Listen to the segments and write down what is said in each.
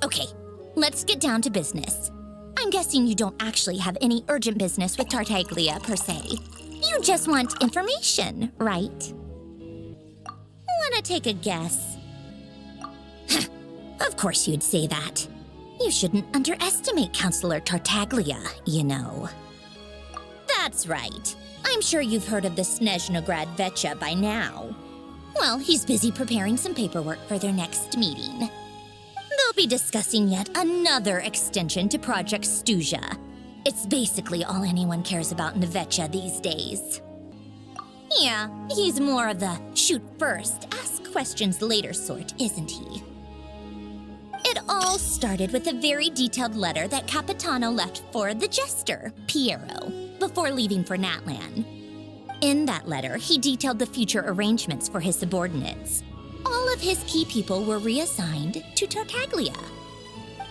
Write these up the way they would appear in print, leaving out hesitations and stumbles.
Okay, let's get down to business. I'm guessing you don't actually have any urgent business with Tartaglia, per se. You just want information, right? Wanna take a guess? Of course you'd say that. You shouldn't underestimate Councilor Tartaglia, you know. That's right. I'm sure you've heard of the Snezhnograd Vecha by now. Well, he's busy preparing some paperwork for their next meeting. They'll be discussing yet another extension to Project Stuzha. It's basically all anyone cares about in the Vecha these days. Yeah, he's more of the shoot first, ask questions later sort, isn't he? It all started with a very detailed letter that Capitano left for the jester, Piero, before leaving for Natlan. In that letter, he detailed the future arrangements for his subordinates. All of his key people were reassigned to Tartaglia.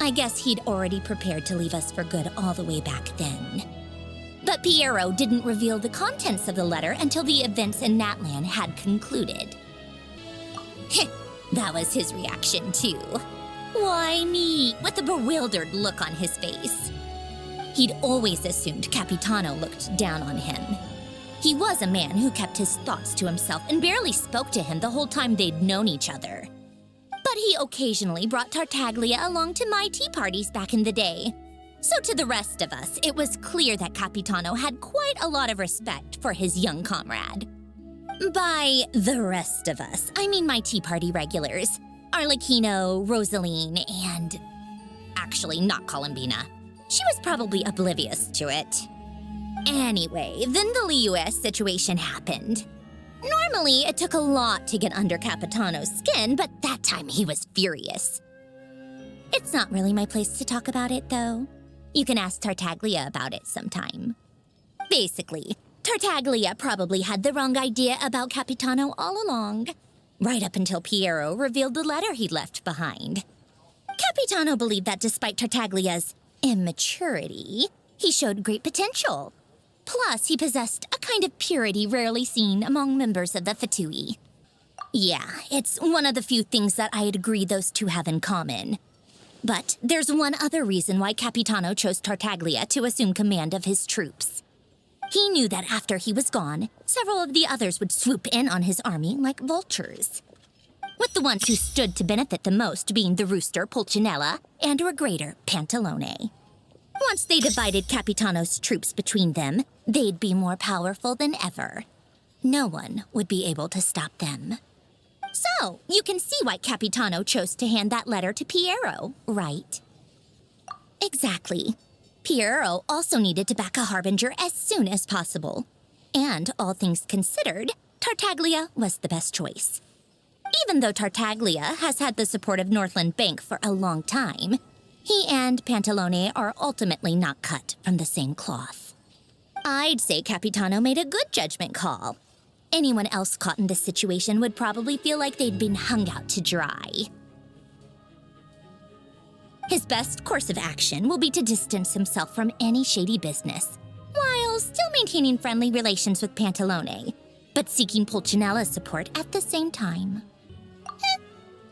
I guess he'd already prepared to leave us for good all the way back then. But Piero didn't reveal the contents of the letter until the events in Natlan had concluded. That was his reaction, too. Why me? With a bewildered look on his face. He'd always assumed Capitano looked down on him. He was a man who kept his thoughts to himself and barely spoke to him the whole time they'd known each other. But he occasionally brought Tartaglia along to my tea parties back in the day. So to the rest of us, it was clear that Capitano had quite a lot of respect for his young comrade. By the rest of us, I mean my tea party regulars. Arlecchino, Rosaline, and... actually, not Columbina. She was probably oblivious to it. Anyway, then the Liues situation happened. Normally, it took a lot to get under Capitano's skin, but that time he was furious. It's not really my place to talk about it, though. You can ask Tartaglia about it sometime. Basically, Tartaglia probably had the wrong idea about Capitano all along. Right up until Piero revealed the letter he'd left behind. Capitano believed that despite Tartaglia's immaturity, he showed great potential. Plus, he possessed a kind of purity rarely seen among members of the Fatui. Yeah, it's one of the few things that I'd agree those two have in common. But there's one other reason why Capitano chose Tartaglia to assume command of his troops. He knew that after he was gone, several of the others would swoop in on his army like vultures. With the ones who stood to benefit the most being the rooster Pulcinella and Regrator Pantalone. Once they divided Capitano's troops between them, they'd be more powerful than ever. No one would be able to stop them. So, you can see why Capitano chose to hand that letter to Piero, right? Exactly. Piero also needed to back a harbinger as soon as possible. And, all things considered, Tartaglia was the best choice. Even though Tartaglia has had the support of Northland Bank for a long time, he and Pantalone are ultimately not cut from the same cloth. I'd say Capitano made a good judgment call. Anyone else caught in this situation would probably feel like they'd been hung out to dry. His best course of action will be to distance himself from any shady business, while still maintaining friendly relations with Pantalone, but seeking Pulcinella's support at the same time.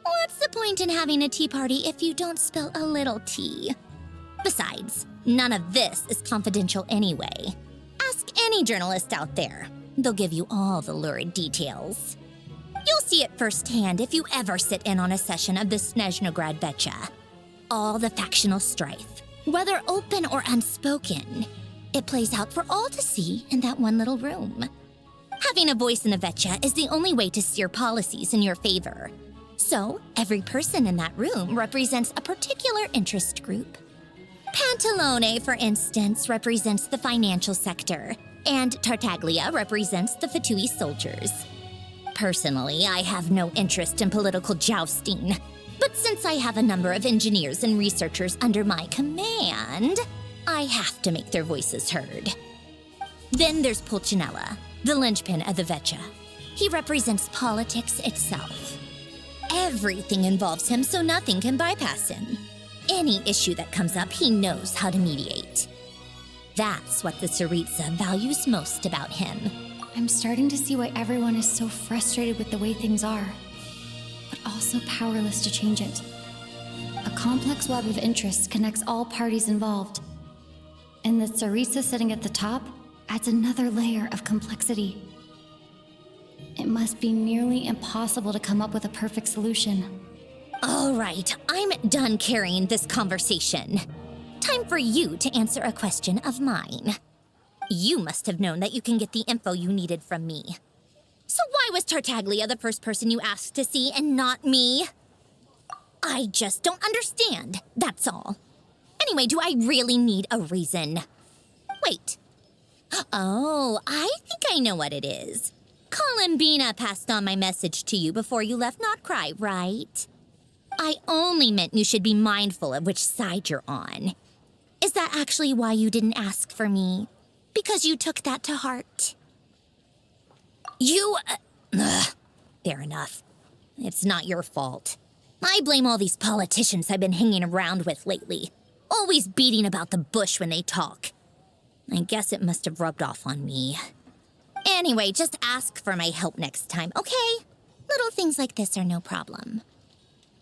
What's the point in having a tea party if you don't spill a little tea? Besides, none of this is confidential anyway. Ask any journalist out there. They'll give you all the lurid details. You'll see it firsthand if you ever sit in on a session of the Snezhnograd Vecha. All the factional strife, whether open or unspoken, it plays out for all to see in that one little room. Having a voice in the Vecha is the only way to steer policies in your favor. So, every person in that room represents a particular interest group. Pantalone, for instance, represents the financial sector, and Tartaglia represents the Fatui soldiers. Personally, I have no interest in political jousting, but since I have a number of engineers and researchers under my command, I have to make their voices heard. Then there's Pulcinella, the linchpin of the Vecha. He represents politics itself. Everything involves him, so nothing can bypass him. Any issue that comes up, he knows how to mediate. That's what the Tsaritsa values most about him. I'm starting to see why everyone is so frustrated with the way things are, but also powerless to change it. A complex web of interests connects all parties involved. And the Sarisa sitting at the top adds another layer of complexity. It must be nearly impossible to come up with a perfect solution. All right, I'm done carrying this conversation. Time for you to answer a question of mine. You must have known that you can get the info you needed from me. So why was Tartaglia the first person you asked to see and not me? I just don't understand, that's all. Anyway, do I really need a reason? Wait. Oh, I think I know what it is. Columbina passed on my message to you before you left Not Cry, right? I only meant you should be mindful of which side you're on. Is that actually why you didn't ask for me? Because you took that to heart? Fair enough. It's not your fault. I blame all these politicians I've been hanging around with lately. Always beating about the bush when they talk. I guess it must have rubbed off on me. Anyway, just ask for my help next time, okay? Little things like this are no problem.